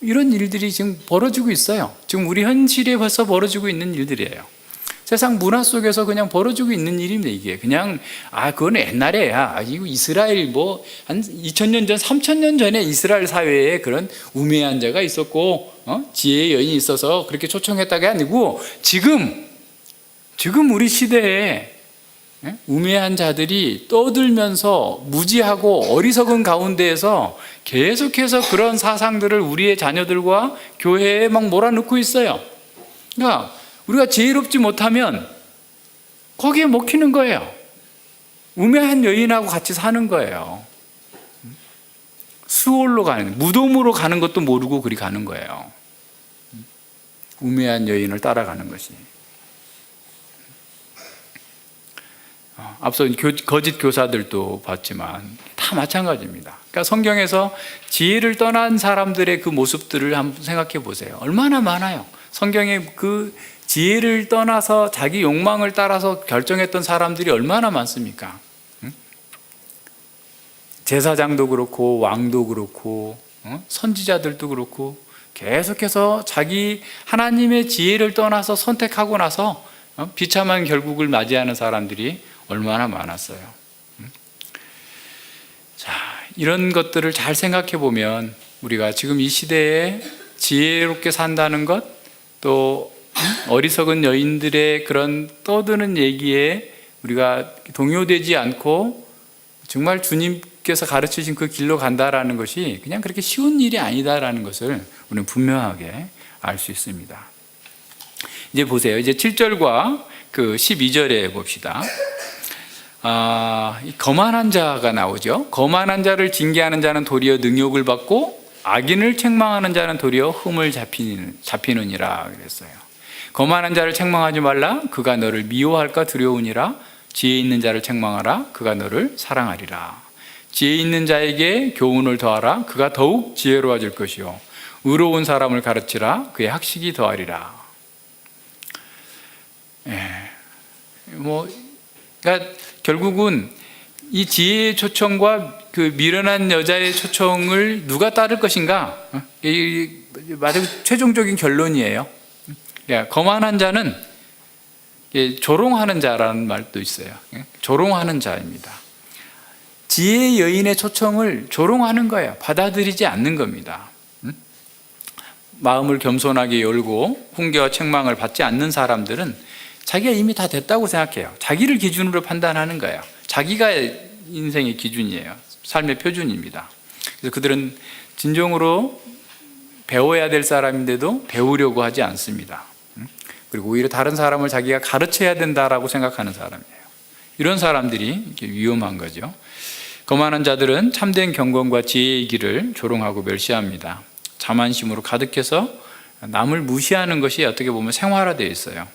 이런 일들이 지금 벌어지고 있어요. 지금 우리 현실에 벌써 벌어지고 있는 일들이에요. 세상 문화 속에서 그냥 벌어지고 있는 일입니다. 이게 그냥 그건 옛날에야 이거 이스라엘 한 2000년 전 3000년 전에 이스라엘 사회에 그런 우매한 자가 있었고 지혜의 여인이 있어서 그렇게 초청했다가 아니고, 지금 우리 시대에 우매한 자들이 떠들면서 무지하고 어리석은 가운데에서 계속해서 그런 사상들을 우리의 자녀들과 교회에 막 몰아넣고 있어요. 그러니까 우리가 지혜롭지 못하면 거기에 먹히는 거예요. 우매한 여인하고 같이 사는 거예요. 수월로 가는, 무덤으로 가는 것도 모르고 그리 가는 거예요. 우매한 여인을 따라가는 것이. 앞서 거짓 교사들도 봤지만 다 마찬가지입니다. 그러니까 성경에서 지혜를 떠난 사람들의 그 모습들을 한번 생각해 보세요. 얼마나 많아요. 성경에 그 지혜를 떠나서 자기 욕망을 따라서 결정했던 사람들이 얼마나 많습니까? 제사장도 그렇고 왕도 그렇고 선지자들도 그렇고 계속해서 자기 하나님의 지혜를 떠나서 선택하고 나서 비참한 결국을 맞이하는 사람들이 얼마나 많았어요. 자, 이런 것들을 잘 생각해 보면 우리가 지금 이 시대에 지혜롭게 산다는 것, 또 어리석은 여인들의 그런 떠드는 얘기에 우리가 동요되지 않고 정말 주님께서 가르치신 그 길로 간다라는 것이 그냥 그렇게 쉬운 일이 아니다라는 것을 우리는 분명하게 알 수 있습니다. 이제 보세요. 이제 7절과 그 12절에 봅시다. 거만한 자가 나오죠. 거만한 자를 징계하는 자는 도리어 능욕을 받고 악인을 책망하는 자는 도리어 흠을 잡히느니라 그랬어요. 거만한 자를 책망하지 말라. 그가 너를 미워할까 두려우니라. 지혜 있는 자를 책망하라. 그가 너를 사랑하리라. 지혜 있는 자에게 교훈을 더하라. 그가 더욱 지혜로워질 것이요 의로운 사람을 가르치라. 그의 학식이 더하리라. 그러니까 결국은 이 지혜의 초청과 그 미련한 여자의 초청을 누가 따를 것인가? 이 마지막 최종적인 결론이에요. 거만한 자는 조롱하는 자라는 말도 있어요. 조롱하는 자입니다. 지혜의 여인의 초청을 조롱하는 거예요. 받아들이지 않는 겁니다. 마음을 겸손하게 열고 훈계와 책망을 받지 않는 사람들은 자기가 이미 다 됐다고 생각해요. 자기를 기준으로 판단하는 거예요. 자기가 인생의 기준이에요. 삶의 표준입니다. 그래서 그들은 진정으로 배워야 될 사람인데도 배우려고 하지 않습니다. 그리고 오히려 다른 사람을 자기가 가르쳐야 된다라고 생각하는 사람이에요. 이런 사람들이 위험한 거죠. 거만한 자들은 참된 경건과 지혜의 길을 조롱하고 멸시합니다. 자만심으로 가득해서 남을 무시하는 것이 어떻게 보면 생활화되어 있어요.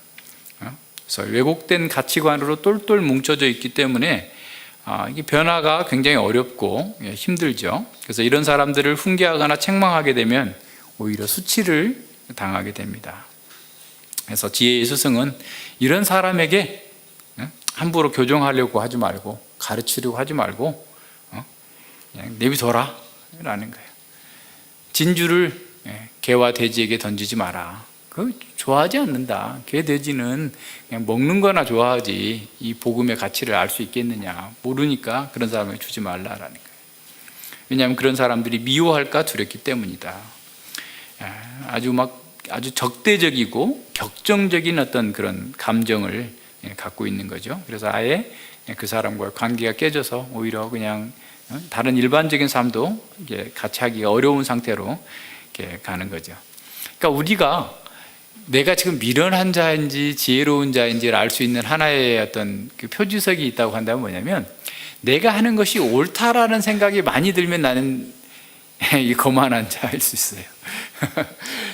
그래서 왜곡된 가치관으로 똘똘 뭉쳐져 있기 때문에 이게 변화가 굉장히 어렵고 힘들죠. 그래서 이런 사람들을 훈계하거나 책망하게 되면 오히려 수치를 당하게 됩니다. 그래서 지혜의 스승은 이런 사람에게 함부로 교정하려고 하지 말고 가르치려고 하지 말고 그냥 내비둬라 라는 거예요. 진주를 개와 돼지에게 던지지 마라. 그거 좋아하지 않는다. 개, 돼지는 그냥 먹는 거나 좋아하지 이 복음의 가치를 알 수 있겠느냐. 모르니까 그런 사람에게 주지 말라라는 거예요. 왜냐하면 그런 사람들이 미워할까 두렵기 때문이다. 아주 적대적이고 격정적인 어떤 그런 감정을 갖고 있는 거죠. 그래서 아예 그 사람과 관계가 깨져서 오히려 그냥 다른 일반적인 삶도 같이 하기가 어려운 상태로 이렇게 가는 거죠. 그러니까 우리가 내가 지금 미련한 자인지 지혜로운 자인지를 알 수 있는 하나의 어떤 그 표지석이 있다고 한다면 뭐냐면, 내가 하는 것이 옳다라는 생각이 많이 들면 나는 이 거만한 자일 수 있어요.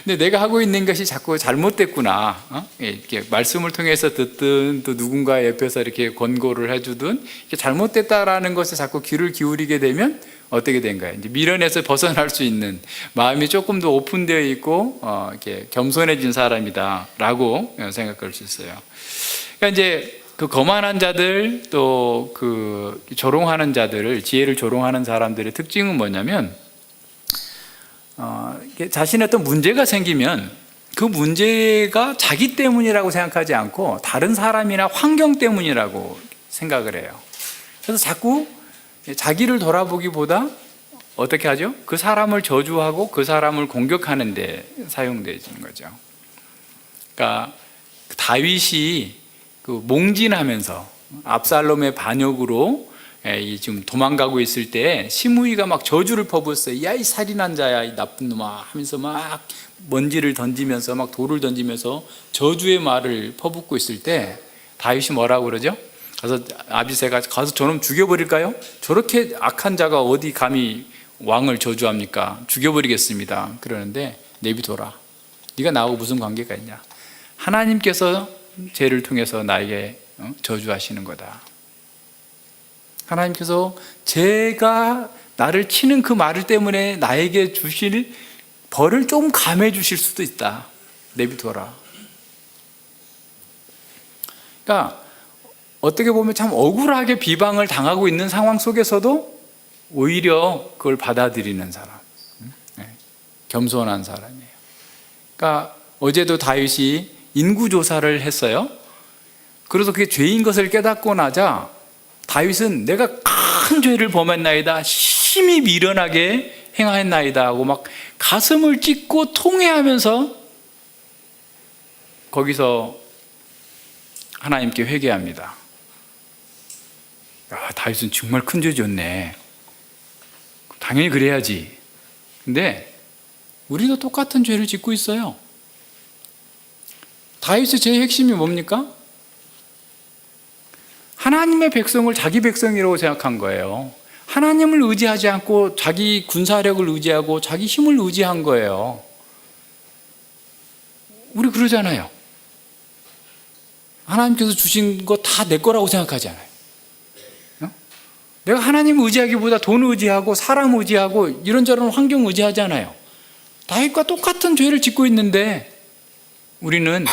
근데 내가 하고 있는 것이 자꾸 잘못됐구나. 이렇게 말씀을 통해서 듣든 또 누군가 옆에서 이렇게 권고를 해주든 이렇게 잘못됐다라는 것에 자꾸 귀를 기울이게 되면 어떻게 된가요? 이제 미련에서 벗어날 수 있는 마음이 조금 더 오픈되어 있고 이렇게 겸손해진 사람이다라고 생각할 수 있어요. 그러니까 이제 그 거만한 자들 또 그 조롱하는 자들을 지혜를 조롱하는 사람들의 특징은 뭐냐면 자신의 어떤 문제가 생기면 그 문제가 자기 때문이라고 생각하지 않고 다른 사람이나 환경 때문이라고 생각을 해요. 그래서 자꾸 자기를 돌아보기보다 어떻게 하죠? 그 사람을 저주하고 그 사람을 공격하는 데 사용되는 거죠. 그러니까 다윗이 그 몽진하면서 압살롬의 반역으로 지금 도망가고 있을 때 시므이가 막 저주를 퍼붓어요. 야, 이 살인한 자야, 이 나쁜 놈아 하면서 막 먼지를 던지면서 막 돌을 던지면서 저주의 말을 퍼붓고 있을 때 다윗이 뭐라고 그러죠? 가서 아비새가 가서 저놈 죽여버릴까요? 저렇게 악한 자가 어디 감히 왕을 저주합니까? 죽여버리겠습니다. 그러는데 내비둬라. 네가 나하고 무슨 관계가 있냐? 하나님께서 죄를 통해서 나에게 저주하시는 거다. 하나님께서 제가 나를 치는 그 말 때문에 나에게 주실 벌을 좀 감해 주실 수도 있다. 내비둬라. 그러니까 어떻게 보면 참 억울하게 비방을 당하고 있는 상황 속에서도 오히려 그걸 받아들이는 사람, 겸손한 사람이에요. 그러니까 어제도 다윗이 인구조사를 했어요. 그래서 그게 죄인 것을 깨닫고 나자 다윗은 내가 큰 죄를 범했나이다, 심히 미련하게 행하였나이다 하고 막 가슴을 찢고 통회하면서 거기서 하나님께 회개합니다. 야, 다윗은 정말 큰 죄 지었네. 당연히 그래야지. 근데 우리도 똑같은 죄를 짓고 있어요. 다윗의 죄의 핵심이 뭡니까? 하나님의 백성을 자기 백성이라고 생각한 거예요. 하나님을 의지하지 않고 자기 군사력을 의지하고 자기 힘을 의지한 거예요. 우리 그러잖아요. 하나님께서 주신 거 다 내 거라고 생각하잖아요. 내가 하나님 의지하기보다 돈 의지하고 사람 의지하고 이런저런 환경 의지하잖아요. 다윗과 똑같은 죄를 짓고 있는데 우리는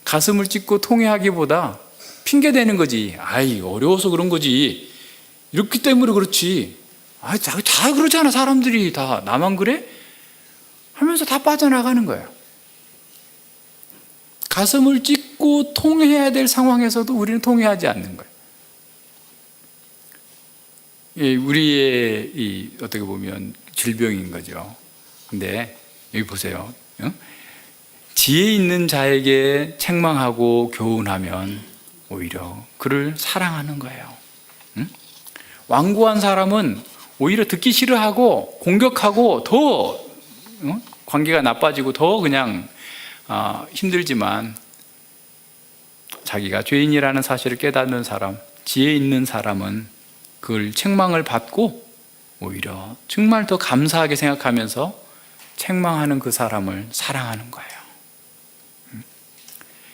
가슴을 찢고 통회하기보다 핑계대는 거지. 아이, 어려워서 그런 거지. 이렇기 때문에 그렇지. 아, 다 그러잖아. 사람들이 다. 나만 그래? 하면서 다 빠져나가는 거예요. 가슴을 찢고 통회해야 될 상황에서도 우리는 통회하지 않는 거예요. 우리의 어떻게 보면 질병인 거죠. 근데 여기 보세요. 지혜 있는 자에게 책망하고 교훈하면 오히려 그를 사랑하는 거예요. 완고한 사람은 오히려 듣기 싫어하고 공격하고 더 관계가 나빠지고 더 그냥 힘들지만 자기가 죄인이라는 사실을 깨닫는 사람, 지혜 있는 사람은 그걸 책망을 받고 오히려 정말 더 감사하게 생각하면서 책망하는 그 사람을 사랑하는 거예요.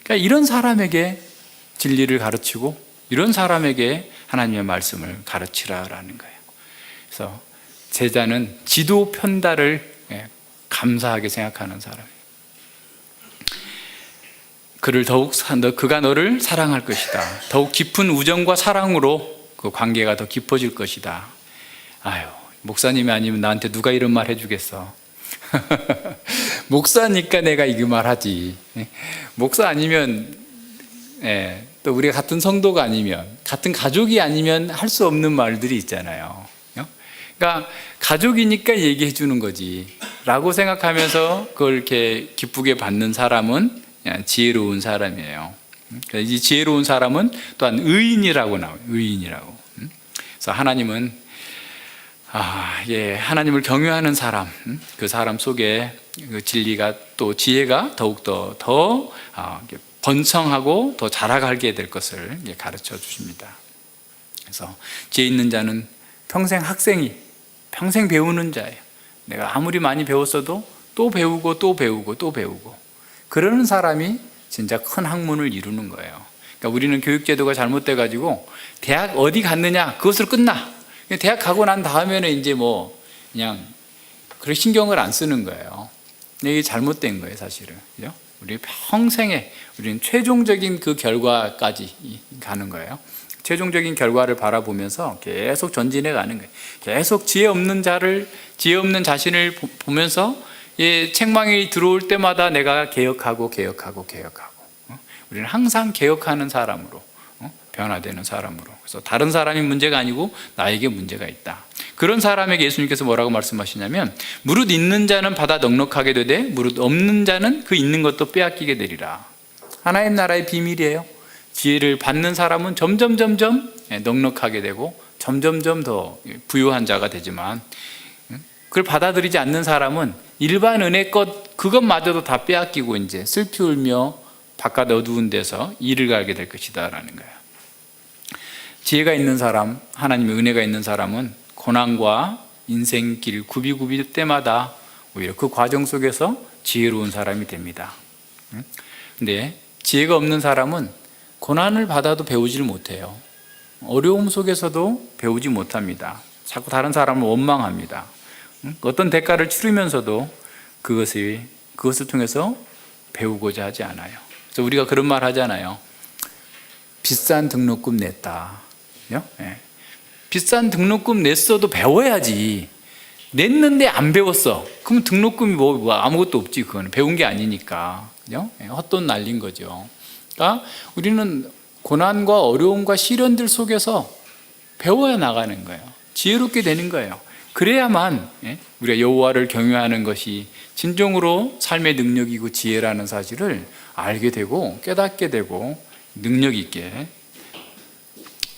그러니까 이런 사람에게 진리를 가르치고 이런 사람에게 하나님의 말씀을 가르치라라는 거예요. 그래서 제자는 지도 편달을 감사하게 생각하는 사람이에요. 그가 너를 사랑할 것이다. 더욱 깊은 우정과 사랑으로 그 관계가 더 깊어질 것이다. 아유, 목사님이 아니면 나한테 누가 이런 말 해주겠어. 목사니까 내가 이 말 하지. 목사 아니면 또 우리가 같은 성도가 아니면 같은 가족이 아니면 할 수 없는 말들이 있잖아요. 그러니까 가족이니까 얘기해 주는 거지 라고 생각하면서 그걸 이렇게 기쁘게 받는 사람은 지혜로운 사람이에요. 이 지혜로운 사람은 또한 의인이라고 나와요. 의인이라고. 그래서 하나님은 하나님을 경외하는 사람, 그 사람 속에 그 진리가 또 지혜가 더욱더 더 번성하고 더 자라가게 될 것을 가르쳐 주십니다. 그래서 지혜 있는 자는 평생 학생이, 평생 배우는 자예요. 내가 아무리 많이 배웠어도 또 배우고 또 배우고 또 배우고, 그러는 사람이 진짜 큰 학문을 이루는 거예요. 그러니까 우리는 교육제도가 잘못돼 가지고 대학 어디 갔느냐 그것으로 끝나. 대학 가고 난 다음에는 이제 뭐 그냥 그런 신경을 안 쓰는 거예요. 이게 잘못된 거예요, 사실은. 그죠? 우리 평생에 우리는 최종적인 그 결과까지 가는 거예요. 최종적인 결과를 바라보면서 계속 전진해 가는 거예요. 계속 지혜 없는 자신을 보면서 책망이 들어올 때마다 내가 개혁하고. 우리는 항상 개혁하는 사람으로, 변화되는 사람으로. 그래서 다른 사람이 문제가 아니고 나에게 문제가 있다. 그런 사람에게 예수님께서 뭐라고 말씀하시냐면, 무릇 있는 자는 받아 넉넉하게 되되 무릇 없는 자는 그 있는 것도 빼앗기게 되리라. 하나님 나라의 비밀이에요. 지혜를 받는 사람은 점점 넉넉하게 되고 점점 더 부유한 자가 되지만, 그걸 받아들이지 않는 사람은 일반 은혜 그것마저도 다 빼앗기고 이제 슬피 울며 바깥 어두운 데서 이를 갈게 될 것이다 라는 거예요. 지혜가 있는 사람, 하나님의 은혜가 있는 사람은 고난과 인생길 굽이굽이 때마다 오히려 그 과정 속에서 지혜로운 사람이 됩니다. 근데 지혜가 없는 사람은 고난을 받아도 배우지를 못해요. 어려움 속에서도 배우지 못합니다. 자꾸 다른 사람을 원망합니다. 어떤 대가를 치르면서도 그것을 통해서 배우고자 하지 않아요. 그래서 우리가 그런 말 하잖아요. 비싼 등록금 냈다. 네. 비싼 등록금 냈어도 배워야지. 냈는데 안 배웠어. 그럼 등록금이 뭐 아무것도 없지. 그거는 배운 게 아니니까. 그죠? 네. 헛돈 날린 거죠. 그러니까 우리는 고난과 어려움과 시련들 속에서 배워야 나가는 거예요. 지혜롭게 되는 거예요. 그래야만 우리가 여호와를 경외하는 것이 진정으로 삶의 능력이고 지혜라는 사실을 알게 되고 깨닫게 되고 능력 있게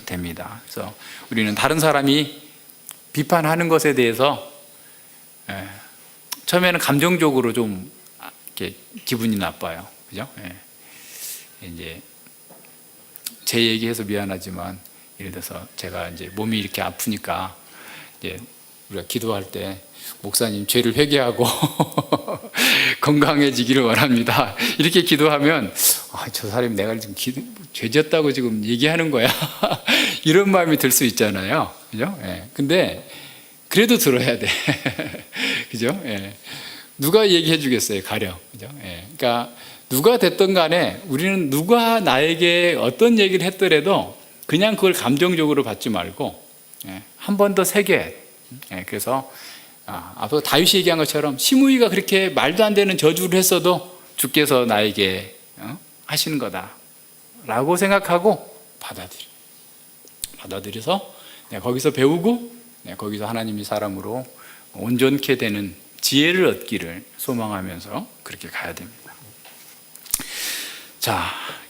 됩니다. 그래서 우리는 다른 사람이 비판하는 것에 대해서 처음에는 감정적으로 좀 이렇게 기분이 나빠요. 그죠? 이제 제 얘기해서 미안하지만, 예를 들어서 제가 이제 몸이 이렇게 아프니까 이제 우리가 기도할 때 목사님 죄를 회개하고 건강해지기를 원합니다. 이렇게 기도하면 저 사람이 내가 지금 죄 지었다고 지금 얘기하는 거야. 이런 마음이 들 수 있잖아요. 그죠? 근데 그래도 들어야 돼. 그죠? 누가 얘기해 주겠어요, 가령. 그죠? 그러니까 누가 됐든 간에 우리는 누가 나에게 어떤 얘기를 했더라도 그냥 그걸 감정적으로 받지 말고 한 번 더 새겨. 그래서 앞서 다윗이 얘기한 것처럼 시므이가 그렇게 말도 안 되는 저주를 했어도 주께서 나에게 하시는 거다 라고 생각하고 받아들여서 거기서 배우고 거기서 하나님이 사람으로 온전케 되는 지혜를 얻기를 소망하면서 그렇게 가야 됩니다. 자,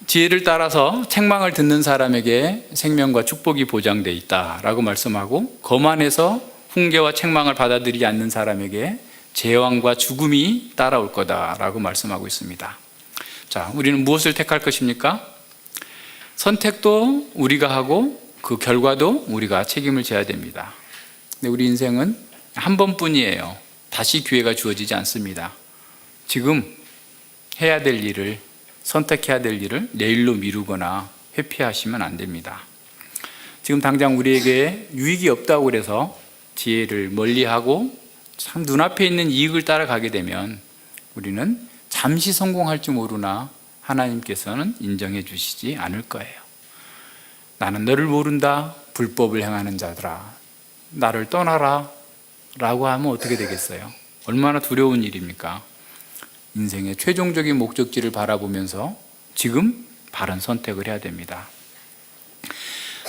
지혜를 따라서 책망을 듣는 사람에게 생명과 축복이 보장되어 있다라고 말씀하고, 거만해서 훈계와 책망을 받아들이지 않는 사람에게 재앙과 죽음이 따라올 거다라고 말씀하고 있습니다. 자, 우리는 무엇을 택할 것입니까? 선택도 우리가 하고 그 결과도 우리가 책임을 져야 됩니다. 근데 우리 인생은 한 번뿐이에요. 다시 기회가 주어지지 않습니다. 지금 해야 될 일을, 선택해야 될 일을 내일로 미루거나 회피하시면 안 됩니다. 지금 당장 우리에게 유익이 없다고 그래서 지혜를 멀리하고 참 눈앞에 있는 이익을 따라가게 되면 우리는 잠시 성공할지 모르나 하나님께서는 인정해 주시지 않을 거예요. 나는 너를 모른다, 불법을 행하는 자들아, 나를 떠나라 라고 하면 어떻게 되겠어요? 얼마나 두려운 일입니까? 인생의 최종적인 목적지를 바라보면서 지금 바른 선택을 해야 됩니다.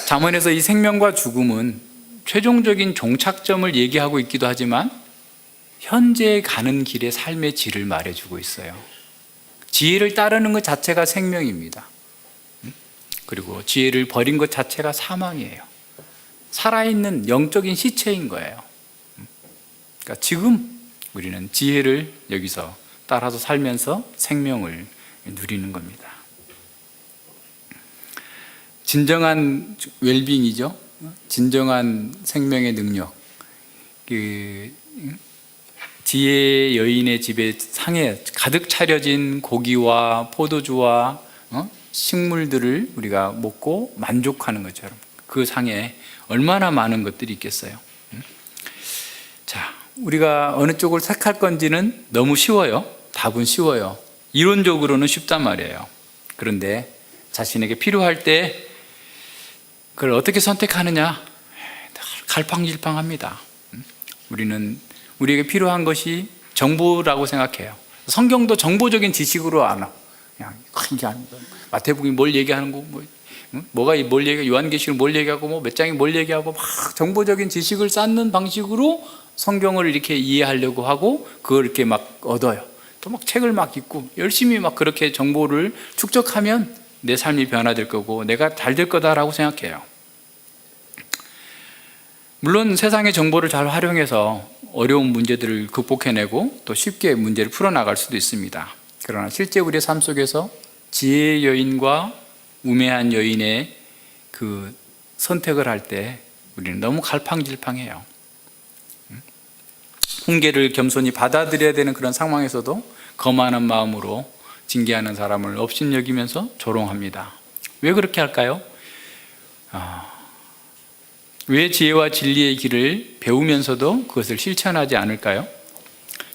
잠언에서 이 생명과 죽음은 최종적인 종착점을 얘기하고 있기도 하지만 현재 가는 길의 삶의 질을 말해주고 있어요. 지혜를 따르는 것 자체가 생명입니다. 그리고 지혜를 버린 것 자체가 사망이에요. 살아있는 영적인 시체인 거예요. 그러니까 지금 우리는 지혜를 여기서 따라서 살면서 생명을 누리는 겁니다. 진정한 웰빙이죠. 진정한 생명의 능력. 지혜 여인의 집에 상에 가득 차려진 고기와 포도주와 식물들을 우리가 먹고 만족하는 것처럼 그 상에 얼마나 많은 것들이 있겠어요. 자, 우리가 어느 쪽을 택할 건지는 너무 쉬워요. 답은 쉬워요. 이론적으로는 쉽단 말이에요. 그런데 자신에게 필요할 때 그걸 어떻게 선택하느냐? 갈팡질팡합니다. 우리는 우리에게 필요한 것이 정보라고 생각해요. 성경도 정보적인 지식으로 알아. 그냥 이게 아닙니다. 마태복음이 뭘 얘기하는 거, 뭐가 뭘 얘기하고, 요한계시록 뭘 얘기하고, 뭐 몇 장이 뭘 얘기하고, 막 정보적인 지식을 쌓는 방식으로 성경을 이렇게 이해하려고 하고, 그걸 이렇게 막 얻어요. 또 막 책을 막 읽고, 열심히 막 그렇게 정보를 축적하면 내 삶이 변화될 거고, 내가 잘 될 거다라고 생각해요. 물론 세상의 정보를 잘 활용해서 어려운 문제들을 극복해내고 또 쉽게 문제를 풀어나갈 수도 있습니다. 그러나 실제 우리의 삶 속에서 지혜의 여인과 우매한 여인의 그 선택을 할 때 우리는 너무 갈팡질팡해요. 훈계를 겸손히 받아들여야 되는 그런 상황에서도 거만한 마음으로 징계하는 사람을 업신여기면서 조롱합니다. 왜 그렇게 할까요? 왜 지혜와 진리의 길을 배우면서도 그것을 실천하지 않을까요?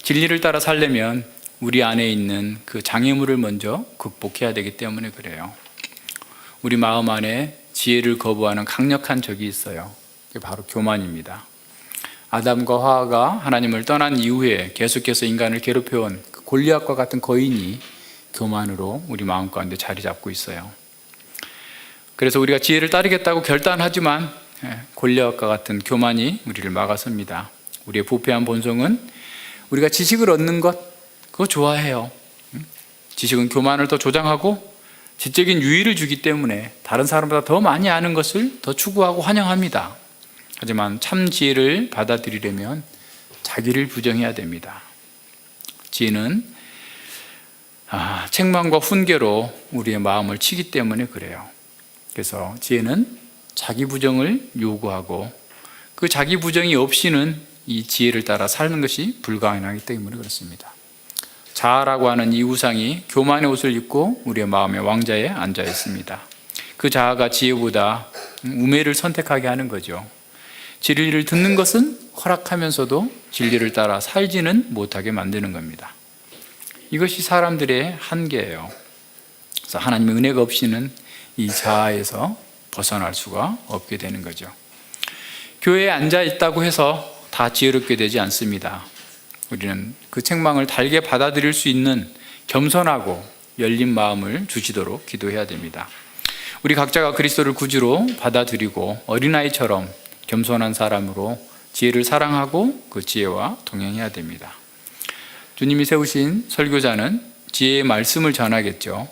진리를 따라 살려면 우리 안에 있는 그 장애물을 먼저 극복해야 되기 때문에 그래요. 우리 마음 안에 지혜를 거부하는 강력한 적이 있어요. 그게 바로 교만입니다. 아담과 하와가 하나님을 떠난 이후에 계속해서 인간을 괴롭혀온 그 골리앗과 같은 거인이 교만으로 우리 마음 가운데 자리 잡고 있어요. 그래서 우리가 지혜를 따르겠다고 결단하지만 골리앗과 같은 교만이 우리를 막아섭니다. 우리의 부패한 본성은 우리가 지식을 얻는 것, 그거 좋아해요. 지식은 교만을 더 조장하고 지적인 유의를 주기 때문에 다른 사람보다 더 많이 아는 것을 더 추구하고 환영합니다. 하지만 참 지혜를 받아들이려면 자기를 부정해야 됩니다. 지혜는 책망과 훈계로 우리의 마음을 치기 때문에 그래요. 그래서 지혜는 자기 부정을 요구하고 그 자기 부정이 없이는 이 지혜를 따라 사는 것이 불가능하기 때문에 그렇습니다. 자아라고 하는 이 우상이 교만의 옷을 입고 우리의 마음의 왕자에 앉아 있습니다. 그 자아가 지혜보다 우매를 선택하게 하는 거죠. 진리를 듣는 것은 허락하면서도 진리를 따라 살지는 못하게 만드는 겁니다. 이것이 사람들의 한계예요. 그래서 하나님의 은혜가 없이는 이 자아에서 벗어날 수가 없게 되는 거죠. 교회에 앉아 있다고 해서 다 지혜롭게 되지 않습니다. 우리는 그 책망을 달게 받아들일 수 있는 겸손하고 열린 마음을 주시도록 기도해야 됩니다. 우리 각자가 그리스도를 구주로 받아들이고 어린아이처럼 겸손한 사람으로 지혜를 사랑하고 그 지혜와 동행해야 됩니다. 주님이 세우신 설교자는 지혜의 말씀을 전하겠죠.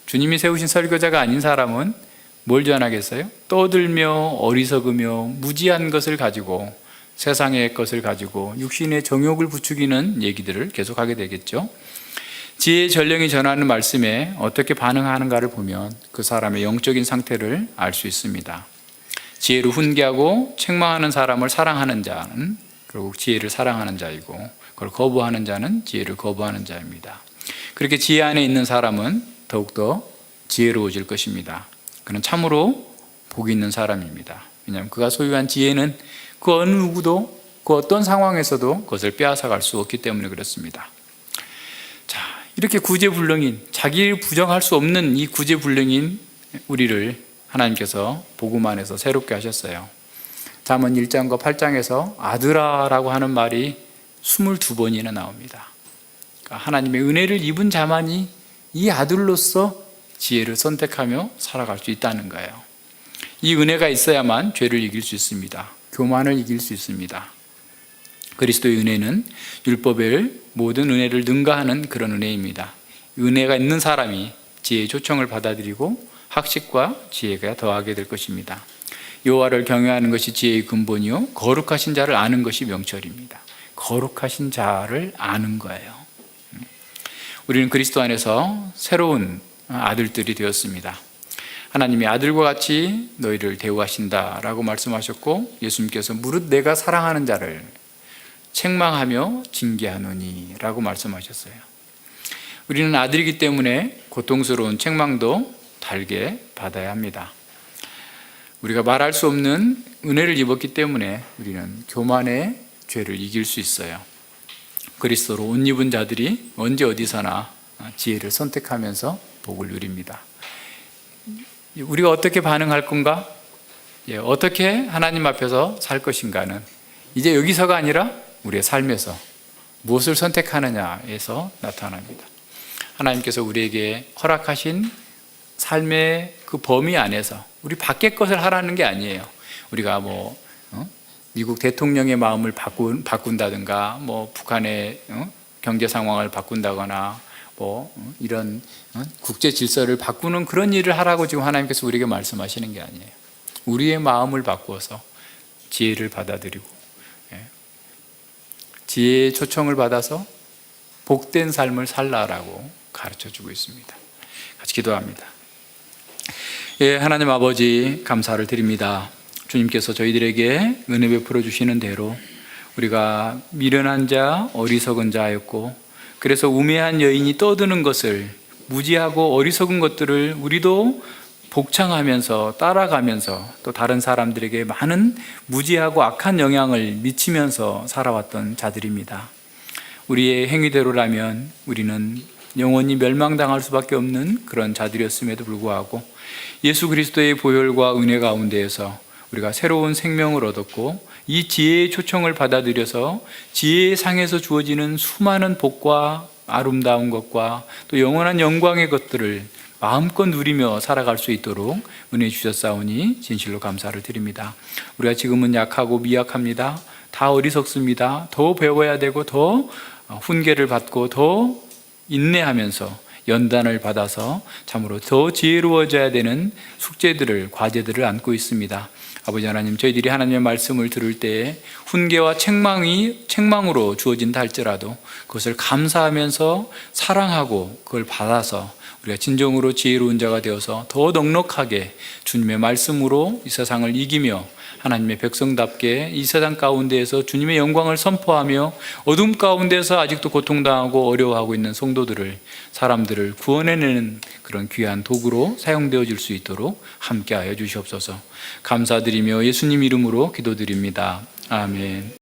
주님이 세우신 설교자가 아닌 사람은 뭘 전하겠어요? 떠들며 어리석으며 무지한 것을 가지고 세상의 것을 가지고 육신의 정욕을 부추기는 얘기들을 계속하게 되겠죠. 지혜의 전령이 전하는 말씀에 어떻게 반응하는가를 보면 그 사람의 영적인 상태를 알 수 있습니다. 지혜를 훈계하고 책망하는 사람을 사랑하는 자는 결국 지혜를 사랑하는 자이고 그걸 거부하는 자는 지혜를 거부하는 자입니다. 그렇게 지혜 안에 있는 사람은 더욱더 지혜로워질 것입니다. 그는 참으로 복이 있는 사람입니다. 왜냐하면 그가 소유한 지혜는 그 어느 누구도 그 어떤 상황에서도 그것을 빼앗아갈 수 없기 때문에 그렇습니다. 자, 이렇게 구제불능인, 자기를 부정할 수 없는 이 구제불능인 우리를 하나님께서 복음 안에서 새롭게 하셨어요. 잠언 1장과 8장에서 아들아라고 하는 말이 22번이나 나옵니다. 그러니까 하나님의 은혜를 입은 자만이 이 아들로서 지혜를 선택하며 살아갈 수 있다는 거예요. 이 은혜가 있어야만 죄를 이길 수 있습니다. 교만을 이길 수 있습니다. 그리스도의 은혜는 율법의 모든 은혜를 능가하는 그런 은혜입니다. 은혜가 있는 사람이 지혜의 초청을 받아들이고 학식과 지혜가 더하게 될 것입니다. 여호와를 경외하는 것이 지혜의 근본이요 거룩하신 자를 아는 것이 명철입니다. 거룩하신 자를 아는 거예요. 우리는 그리스도 안에서 새로운 아들들이 되었습니다. 하나님이 아들과 같이 너희를 대우하신다라고 말씀하셨고 예수님께서 무릇 내가 사랑하는 자를 책망하며 징계하노니 라고 말씀하셨어요. 우리는 아들이기 때문에 고통스러운 책망도 달게 받아야 합니다. 우리가 말할 수 없는 은혜를 입었기 때문에 우리는 교만의 죄를 이길 수 있어요. 그리스도로 옷 입은 자들이 언제 어디서나 지혜를 선택하면서 복을 누립니다. 우리가 어떻게 반응할 건가? 어떻게 하나님 앞에서 살 것인가는 이제 여기서가 아니라 우리의 삶에서 무엇을 선택하느냐에서 나타납니다. 하나님께서 우리에게 허락하신 삶의 그 범위 안에서 우리 밖의 것을 하라는 게 아니에요. 우리가 미국 대통령의 마음을 바꾼다든가 북한의 경제 상황을 바꾼다거나 이런 국제 질서를 바꾸는 그런 일을 하라고 지금 하나님께서 우리에게 말씀하시는 게 아니에요. 우리의 마음을 바꾸어서 지혜를 받아들이고 지혜의 초청을 받아서 복된 삶을 살라라고 가르쳐주고 있습니다. 같이 기도합니다. 하나님 아버지 감사를 드립니다. 주님께서 저희들에게 은혜 베풀어 주시는 대로 우리가 미련한 자, 어리석은 자였고 그래서 우매한 여인이 떠드는 것을 무지하고 어리석은 것들을 우리도 복창하면서 따라가면서 또 다른 사람들에게 많은 무지하고 악한 영향을 미치면서 살아왔던 자들입니다. 우리의 행위대로라면 우리는 영원히 멸망당할 수밖에 없는 그런 자들이었음에도 불구하고 예수 그리스도의 보혈과 은혜 가운데에서 우리가 새로운 생명을 얻었고 이 지혜의 초청을 받아들여서 지혜의 상에서 주어지는 수많은 복과 아름다운 것과 또 영원한 영광의 것들을 마음껏 누리며 살아갈 수 있도록 은혜 주셨사오니 진실로 감사를 드립니다. 우리가 지금은 약하고 미약합니다. 다 어리석습니다. 더 배워야 되고 더 훈계를 받고 더 인내하면서 연단을 받아서 참으로 더 지혜로워져야 되는 숙제들을, 과제들을 안고 있습니다. 아버지 하나님, 저희들이 하나님의 말씀을 들을 때에 훈계와 책망으로 주어진다 할지라도 그것을 감사하면서 사랑하고 그걸 받아서 우리가 진정으로 지혜로운 자가 되어서 더 넉넉하게 주님의 말씀으로 이 세상을 이기며 하나님의 백성답게 이 세상 가운데에서 주님의 영광을 선포하며 어둠 가운데서 아직도 고통당하고 어려워하고 있는 성도들을, 사람들을 구원해내는 그런 귀한 도구로 사용되어질 수 있도록 함께하여 주시옵소서. 감사드리며 예수님 이름으로 기도드립니다. 아멘.